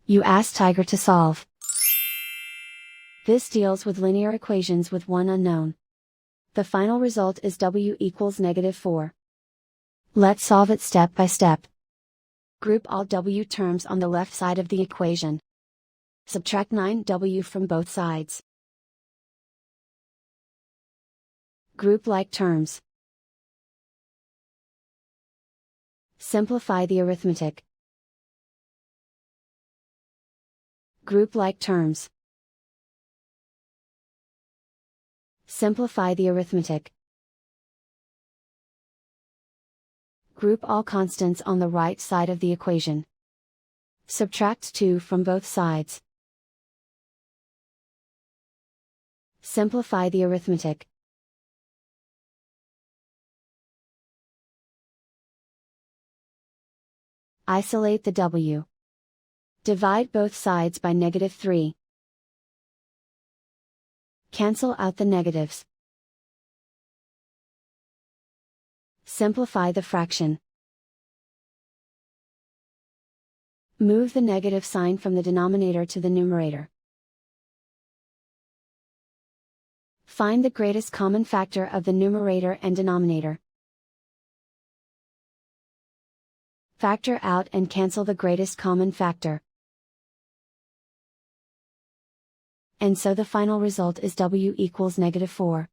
You ask Tiger to solve. This deals with linear equations with one unknown. The final result is w equals -4. Let's solve it step by step. Group all w terms on the left side of the equation. Subtract 9w from both sides. Group like terms. Simplify the arithmetic. Group like terms. Simplify the arithmetic. Group all constants on the right side of the equation. Subtract 2 from both sides. Simplify the arithmetic. Isolate the w. Divide both sides by -3. Cancel out the negatives. Simplify the fraction. Move the negative sign from the denominator to the numerator. Find the greatest common factor of the numerator and denominator. Factor out and cancel the greatest common factor. And so the final result is w equals -4.